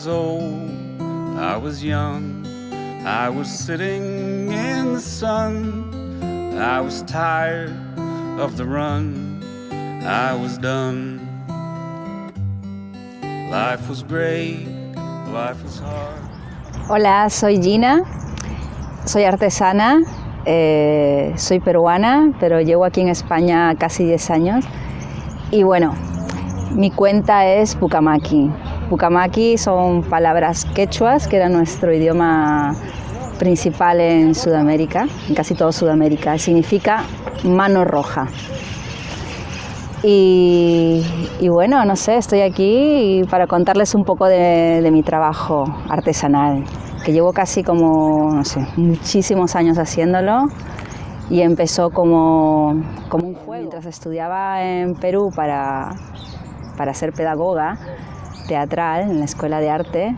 was old, I was young, I was sitting in the sun, I was tired of the run, I was done. Life was great, life was hard. Hola, soy Gina, soy artesana, soy peruana, pero llevo aquí en España casi 10 años. Y bueno, mi cuenta es Pucamaqui. Pucamaqui son palabras quechuas, que era nuestro idioma principal en Sudamérica, en casi toda Sudamérica. Significa mano roja. Y bueno, no sé, estoy aquí para contarles un poco de mi trabajo artesanal, que llevo casi como, no sé, muchísimos años haciéndolo, y empezó como un juego. Mientras estudiaba en Perú para ser pedagoga teatral en la Escuela de Arte,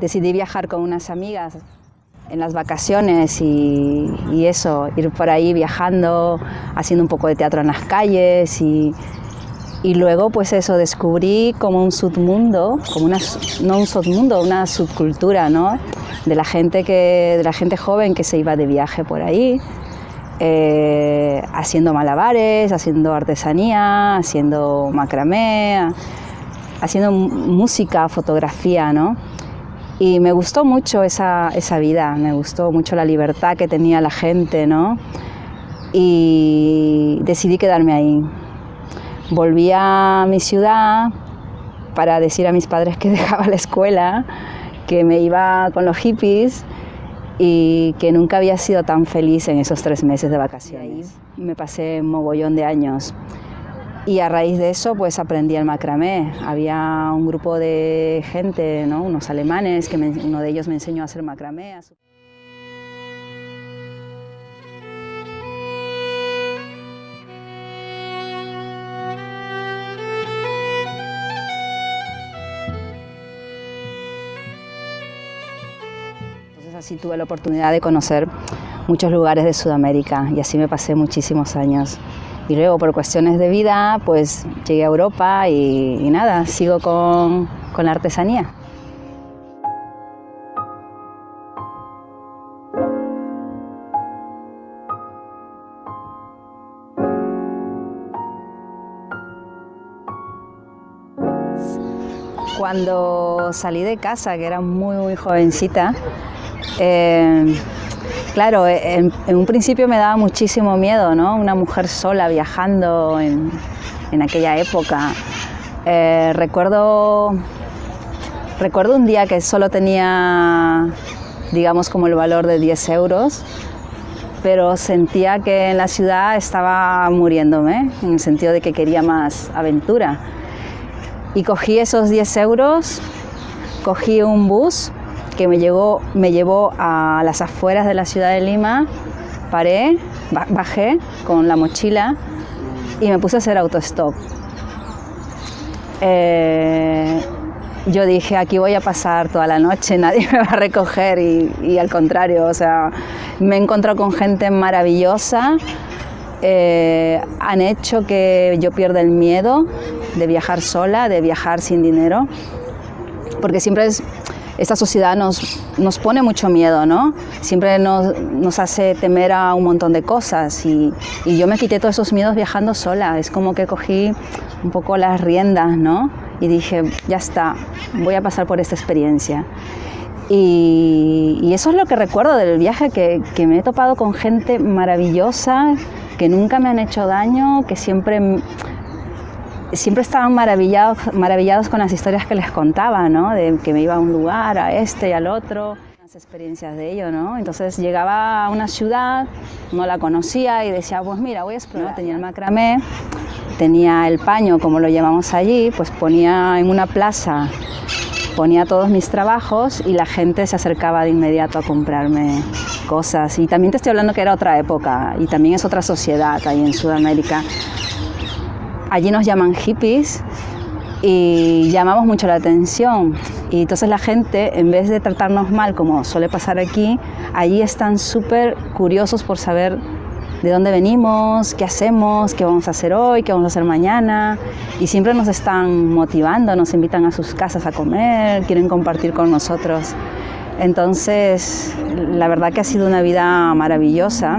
decidí viajar con unas amigas en las vacaciones y eso, ir por ahí viajando, haciendo un poco de teatro en las calles y luego pues eso, descubrí como un submundo, no un submundo, una subcultura, ¿no? de la gente joven que se iba de viaje por ahí, haciendo malabares, haciendo artesanía, haciendo macramé, haciendo música, fotografía, ¿no? Y me gustó mucho esa vida, me gustó mucho la libertad que tenía la gente, ¿no? Y decidí quedarme ahí. Volví a mi ciudad para decir a mis padres que dejaba la escuela, que me iba con los hippies y que nunca había sido tan feliz en esos 3 meses de vacaciones. Me pasé un mogollón de años. Y a raíz de eso pues aprendí el macramé. Había un grupo de gente, ¿no? Unos alemanes, que uno de ellos me enseñó a hacer macramé. Entonces así tuve la oportunidad de conocer muchos lugares de Sudamérica y así me pasé muchísimos años. Y luego, por cuestiones de vida, pues llegué a Europa y nada, sigo con la artesanía. Cuando salí de casa, que era muy jovencita, claro, en un principio me daba muchísimo miedo, ¿no? Una mujer sola viajando en aquella época. Recuerdo un día que solo tenía, digamos, como el valor de 10 euros, pero sentía que en la ciudad estaba muriéndome, en el sentido de que quería más aventura. Y cogí esos 10 euros, cogí un bus que me llevó a las afueras de la ciudad de Lima, paré, bajé con la mochila y me puse a hacer autostop. Yo dije, aquí voy a pasar toda la noche, nadie me va a recoger y al contrario, o sea, me he encontrado con gente maravillosa, han hecho que yo pierda el miedo de viajar sola, de viajar sin dinero, porque siempre esta sociedad nos pone mucho miedo, ¿no? Siempre nos hace temer a un montón de cosas y yo me quité todos esos miedos viajando sola. Es como que cogí un poco las riendas, ¿no? Y dije, ya está, voy a pasar por esta experiencia. Y eso es lo que recuerdo del viaje, que me he topado con gente maravillosa, que nunca me han hecho daño, que siempre estaban maravillados con las historias que les contaba, ¿no? De que me iba a un lugar, a este y al otro, las experiencias de ello, ¿no? Entonces llegaba a una ciudad, no la conocía y decía, pues mira, voy a explorar. Tenía el macramé, tenía el paño, como lo llamamos allí, pues ponía en una plaza, ponía todos mis trabajos y la gente se acercaba de inmediato a comprarme cosas. Y también te estoy hablando que era otra época y también es otra sociedad ahí en Sudamérica. Allí nos llaman hippies y llamamos mucho la atención. Y entonces la gente, en vez de tratarnos mal, como suele pasar aquí, allí están súper curiosos por saber de dónde venimos, qué hacemos, qué vamos a hacer hoy, qué vamos a hacer mañana. Y siempre nos están motivando, nos invitan a sus casas a comer, quieren compartir con nosotros. Entonces, la verdad que ha sido una vida maravillosa,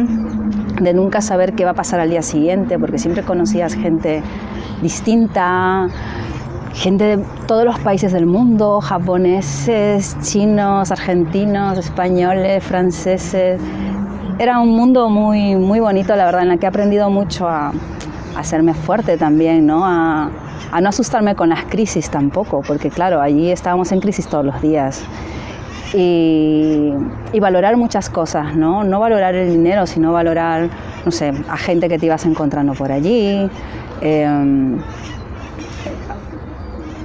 de nunca saber qué va a pasar al día siguiente, porque siempre conocías gente distinta, gente de todos los países del mundo, japoneses, chinos, argentinos, españoles, franceses. Era un mundo muy, muy bonito, la verdad, en el que he aprendido mucho a hacerme fuerte también, ¿no? A no asustarme con las crisis tampoco, porque claro, allí estábamos en crisis todos los días. Y valorar muchas cosas, ¿no? No valorar el dinero, sino valorar, no sé, a gente que te ibas encontrando por allí,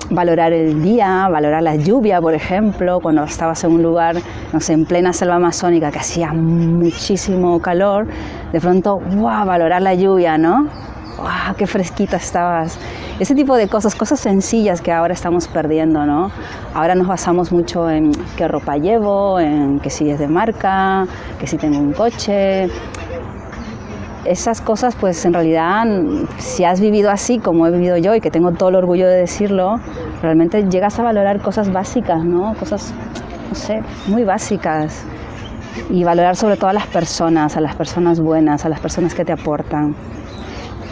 valorar el día, valorar la lluvia, por ejemplo, cuando estabas en un lugar, no sé, en plena selva amazónica que hacía muchísimo calor, de pronto, ¡guau!, valorar la lluvia, ¿no? ¡Guau!, qué fresquita estabas. Ese tipo de cosas sencillas que ahora estamos perdiendo, ¿no? Ahora nos basamos mucho en qué ropa llevo, en que si es de marca, que si tengo un coche. Esas cosas, pues en realidad, si has vivido así como he vivido yo y que tengo todo el orgullo de decirlo, realmente llegas a valorar cosas básicas, ¿no? Cosas, no sé, muy básicas. Y valorar sobre todo a las personas buenas, a las personas que te aportan.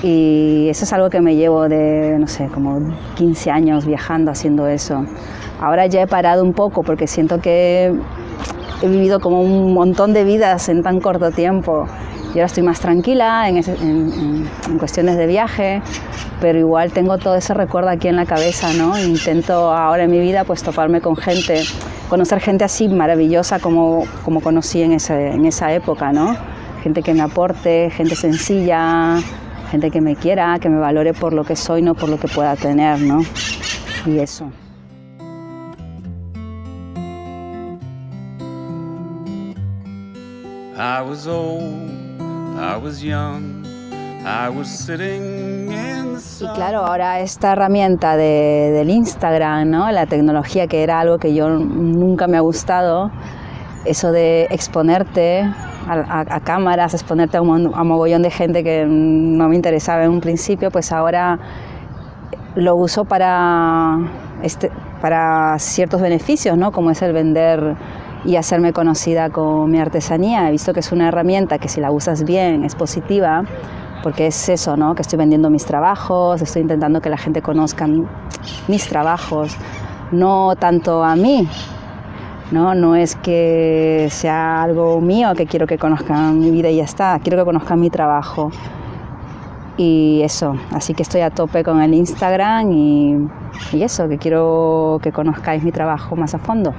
Y eso es algo que me llevo de, no sé, como 15 años viajando haciendo eso. Ahora ya he parado un poco porque siento que he vivido como un montón de vidas en tan corto tiempo. Y ahora estoy más tranquila en cuestiones de viaje, pero igual tengo todo ese recuerdo aquí en la cabeza, ¿no? Intento ahora en mi vida pues toparme con gente, conocer gente así maravillosa como conocí en esa época, ¿no? Gente que me aporte, gente sencilla, gente que me quiera, que me valore por lo que soy, no por lo que pueda tener, ¿no? Y eso. I was old, I was young, I was sitting in the sun. Y claro, ahora esta herramienta del Instagram, ¿no? La tecnología, que era algo que yo nunca me ha gustado, eso de exponerte a cámaras, exponerte a mogollón de gente que no me interesaba en un principio, pues ahora lo uso para ciertos beneficios, ¿no? Como es el vender y hacerme conocida con mi artesanía. He visto que es una herramienta que si la usas bien es positiva, porque es eso, ¿no? Que estoy vendiendo mis trabajos, estoy intentando que la gente conozca mis trabajos, no tanto a mí, ¿no? No es que sea algo mío, que quiero que conozcan mi vida y ya está, quiero que conozcan mi trabajo. Y eso, así que estoy a tope con el Instagram y eso, que quiero que conozcáis mi trabajo más a fondo.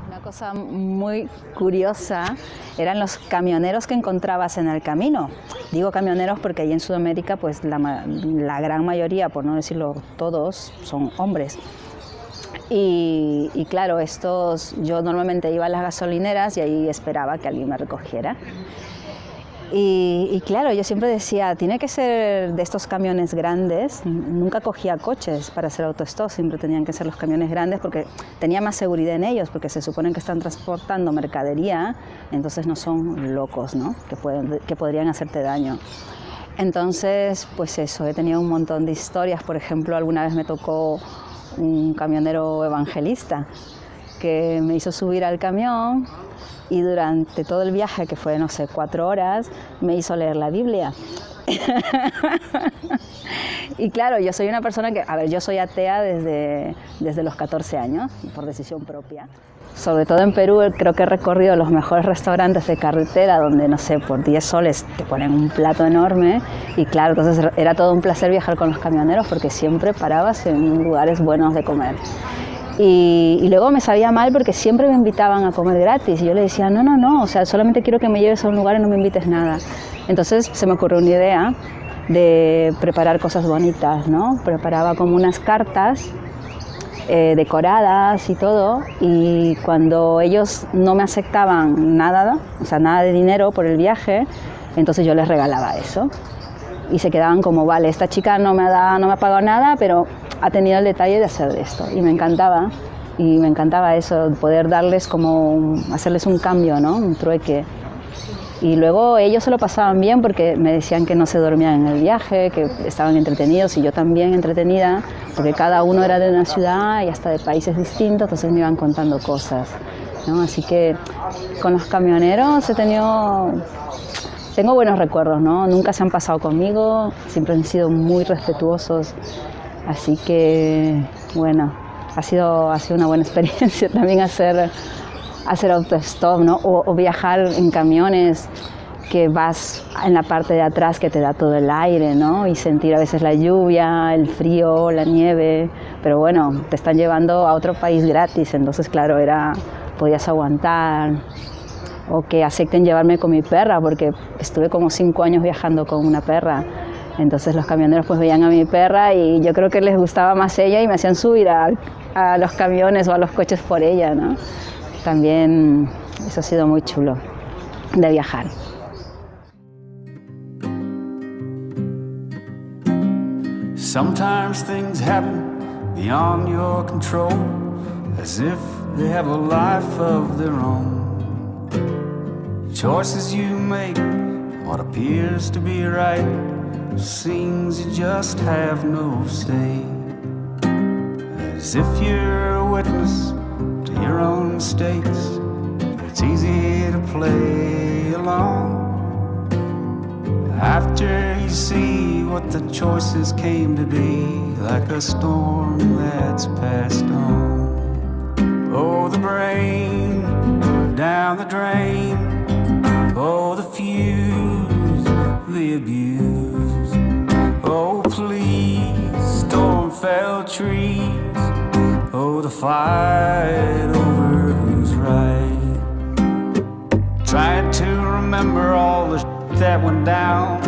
Una cosa muy curiosa eran los camioneros que encontrabas en el camino. Digo camioneros porque allí en Sudamérica pues la gran mayoría, por no decirlo todos, son hombres. Y claro, yo normalmente iba a las gasolineras y ahí esperaba que alguien me recogiera. Y claro, yo siempre decía, tiene que ser de estos camiones grandes. Nunca cogía coches para hacer autostop, siempre tenían que ser los camiones grandes porque tenía más seguridad en ellos, porque se supone que están transportando mercadería, entonces no son locos, ¿no? Que podrían hacerte daño. Entonces, pues eso, he tenido un montón de historias. Por ejemplo, alguna vez me tocó un camionero evangelista que me hizo subir al camión y durante todo el viaje, que fue, no sé, 4 horas, me hizo leer la Biblia. Y claro, yo soy una persona que, yo soy atea desde los 14 años, por decisión propia. Sobre todo en Perú, creo que he recorrido los mejores restaurantes de carretera donde, no sé, por 10 soles te ponen un plato enorme. Y claro, entonces era todo un placer viajar con los camioneros porque siempre parabas en lugares buenos de comer. Y luego me sabía mal porque siempre me invitaban a comer gratis y yo le decía, no, o sea, solamente quiero que me lleves a un lugar y no me invites nada. Entonces se me ocurrió una idea de preparar cosas bonitas, ¿no? Preparaba como unas cartas decoradas y todo, y cuando ellos no me aceptaban nada, o sea, nada de dinero por el viaje, entonces yo les regalaba eso. Y se quedaban como, vale, esta chica no me ha pagado nada, pero ha tenido el detalle de hacer esto. Y me encantaba eso, poder darles hacerles un cambio, ¿no? Un trueque. Y luego ellos se lo pasaban bien porque me decían que no se dormían en el viaje, que estaban entretenidos y yo también entretenida, porque cada uno era de una ciudad y hasta de países distintos, entonces me iban contando cosas, ¿no? Así que con los camioneros tengo buenos recuerdos, ¿no? Nunca se han pasado conmigo, siempre han sido muy respetuosos, así que bueno, ha sido una buena experiencia también hacer autostop, ¿no? O viajar en camiones que vas en la parte de atrás que te da todo el aire, ¿no? Y sentir a veces la lluvia, el frío, la nieve, pero bueno, te están llevando a otro país gratis, entonces claro, podías aguantar. O que acepten llevarme con mi perra, porque estuve como 5 años viajando con una perra. Entonces los camioneros pues veían a mi perra y yo creo que les gustaba más ella y me hacían subir a los camiones o a los coches por ella, ¿no? También eso ha sido muy chulo de viajar. Sometimes things happen beyond your control, as if they have a life of their own. Choices you make, what appears to be right, seems you just have no say. As if you're a witness to your own mistakes, it's easy to play along. After you see what the choices came to be, like a storm that's passed on. Oh, the brain down the drain. Oh, the fuse, the abuse. Oh, please, storm-felled trees. Oh, the fight over who's right. Trying to remember all the shit that went down.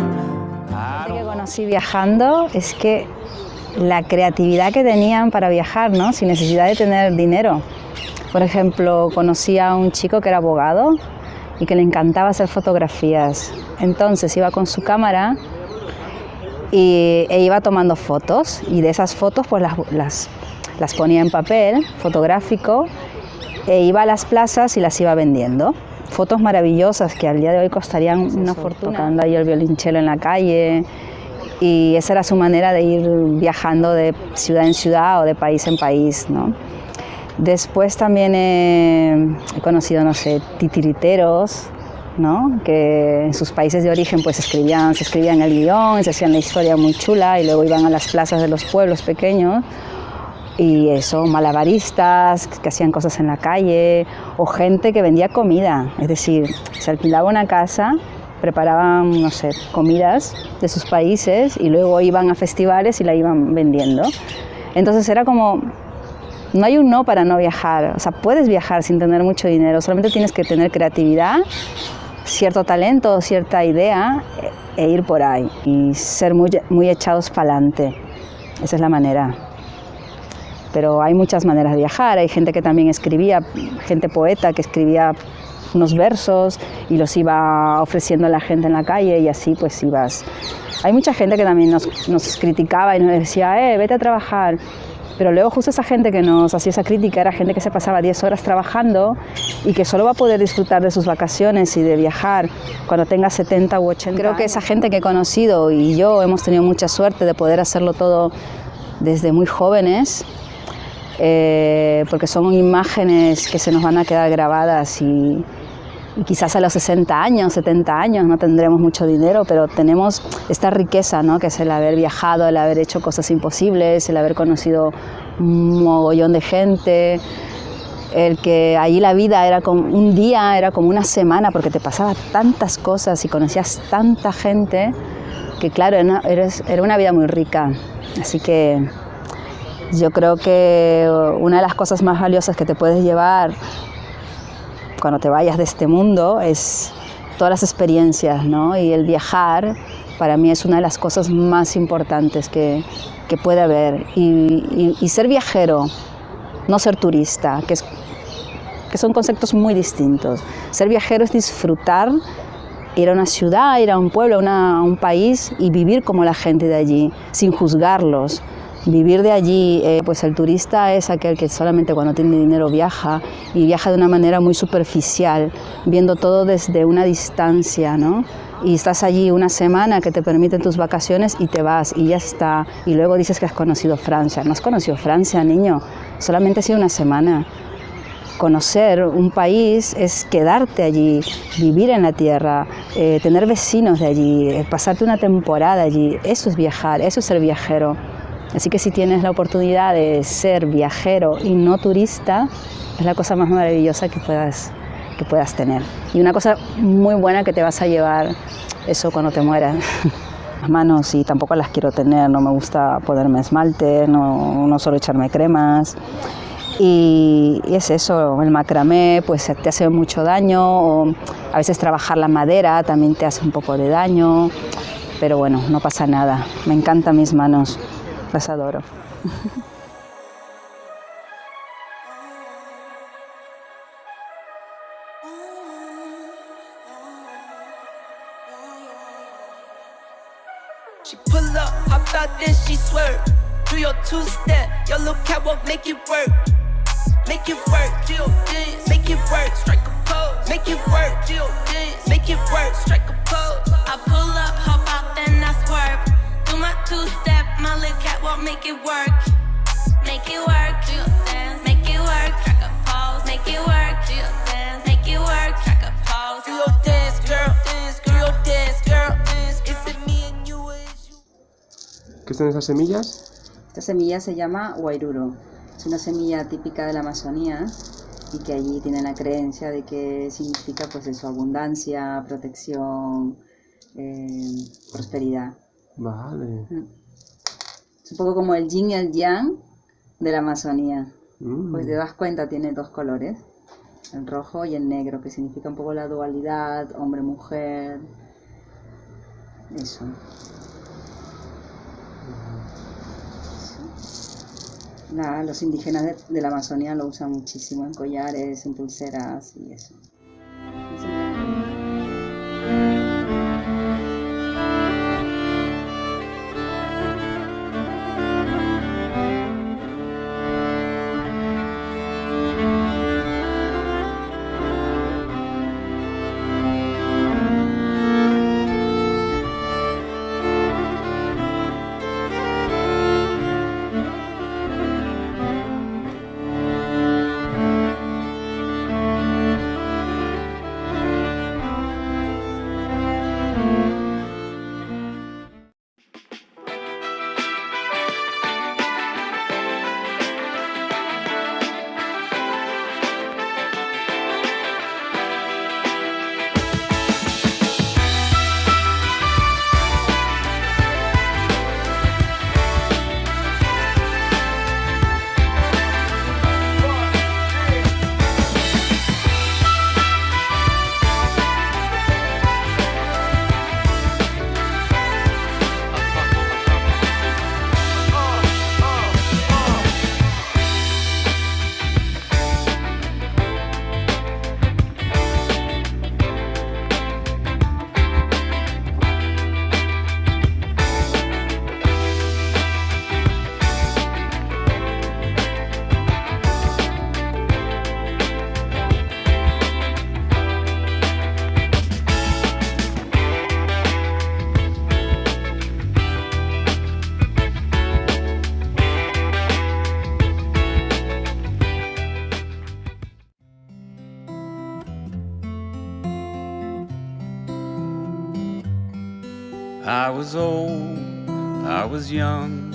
Lo que conocí viajando es que la creatividad que tenían para viajar, ¿no? Sin necesidad de tener dinero. Por ejemplo, conocí a un chico que era abogado y que le encantaba hacer fotografías. Entonces iba con su cámara e iba tomando fotos y de esas fotos pues las ponía en papel fotográfico e iba a las plazas y las iba vendiendo. Fotos maravillosas que al día de hoy costarían una fortuna. Tocando ahí el violonchelo en la calle y esa era su manera de ir viajando de ciudad en ciudad o de país en país, ¿no? Después también he conocido, no sé, titiriteros, ¿no? Que en sus países de origen pues se escribían el guión, se hacían la historia muy chula y luego iban a las plazas de los pueblos pequeños y eso, malabaristas que hacían cosas en la calle o gente que vendía comida, es decir, se alquilaba una casa, preparaban, no sé, comidas de sus países y luego iban a festivales y la iban vendiendo. Entonces era como... No hay un no para no viajar, o sea, puedes viajar sin tener mucho dinero, solamente tienes que tener creatividad, cierto talento, cierta idea e ir por ahí y ser muy echados para adelante. Esa es la manera. Pero hay muchas maneras de viajar, hay gente que también escribía, gente poeta que escribía unos versos y los iba ofreciendo a la gente en la calle y así pues ibas. Hay mucha gente que también nos criticaba y nos decía, vete a trabajar. Pero luego justo esa gente que nos hacía esa crítica era gente que se pasaba 10 horas trabajando y que solo va a poder disfrutar de sus vacaciones y de viajar cuando tenga 70 u 80 Creo que esa gente que he conocido y yo hemos tenido mucha suerte de poder hacerlo todo desde muy jóvenes, porque son imágenes que se nos van a quedar grabadas y quizás a los 60 años, 70 años no tendremos mucho dinero, pero tenemos esta riqueza, ¿no? Que es el haber viajado, el haber hecho cosas imposibles, el haber conocido un mogollón de gente, el que allí la vida era como un día, era como una semana, porque te pasaba tantas cosas y conocías tanta gente, que claro, era una vida muy rica. Así que yo creo que una de las cosas más valiosas que te puedes llevar cuando te vayas de este mundo es todas las experiencias, ¿no? Y el viajar para mí es una de las cosas más importantes que puede haber. Y ser viajero, no ser turista, que son conceptos muy distintos. Ser viajero es disfrutar, ir a una ciudad, ir a un pueblo, a un país y vivir como la gente de allí, sin juzgarlos, vivir de allí, pues el turista es aquel que solamente cuando tiene dinero viaja y viaja de una manera muy superficial, viendo todo desde una distancia, ¿no? Y estás allí una semana que te permiten tus vacaciones y te vas y ya está. Y luego dices que has conocido Francia. No has conocido Francia, niño, solamente ha sido una semana. Conocer un país es quedarte allí, vivir en la tierra, tener vecinos de allí, pasarte una temporada allí. Eso es viajar, eso es ser viajero. Así que si tienes la oportunidad de ser viajero y no turista, es la cosa más maravillosa que puedas tener. Y una cosa muy buena que te vas a llevar eso cuando te mueras. Las manos, y tampoco las quiero tener, no me gusta ponerme esmalte, no solo echarme cremas. Y es eso, el macramé pues te hace mucho daño, o a veces trabajar la madera también te hace un poco de daño, pero bueno, no pasa nada. Me encantan mis manos, las adoro. She pull up, hop out, then she swerve. Do your two-step, your little catwalk, make it work. Make it work, do your dance, make it work. Strike a pose, make it work, do your dance, make it work. Strike a pose. I pull up, hop out, then I swerve. Do my two-step, my little catwalk, make it work. Make it work, do your dance, make it work. Strike a pose, make it work, do your dance, make it work. Strike a pose. Do your dance, girl, dance, do your dance, girl, dance. Is it me and you, or is you? ¿Qué son esas semillas? Esta semilla se llama Wairuro. Es una semilla típica de la Amazonía y que allí tienen la creencia de que significa pues eso, abundancia, protección, prosperidad. Vale. Es un poco como el yin y el yang de la Amazonía. Pues te das cuenta, tiene dos colores, el rojo y el negro, que significa un poco la dualidad, hombre-mujer, eso. Los indígenas de la Amazonía lo usan muchísimo en collares, en pulseras y eso. I was old, I was young,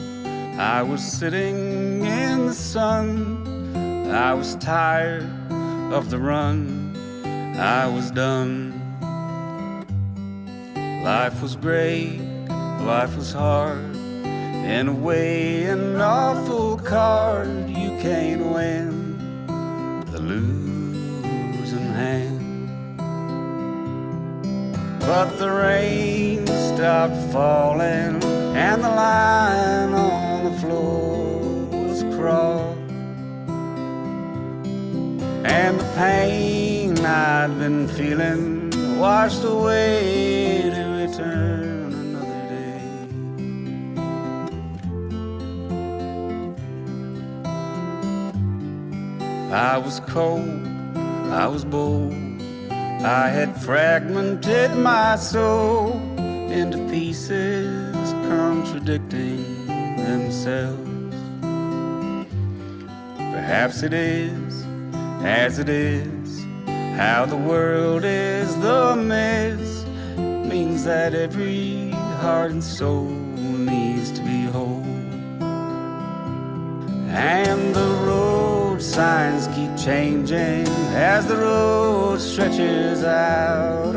I was sitting in the sun. I was tired of the run, I was done. Life was great, life was hard, in a way an awful card. You can't win the losing hand. But the rain stopped falling and the line on the floor was crossed, and the pain I'd been feeling washed away to return another day. I was cold, I was bold, I had fragmented my soul into pieces contradicting themselves. Perhaps it is, as it is, how the world is the mess, means that every heart and soul needs to be whole. And the road signs keep changing as the road stretches out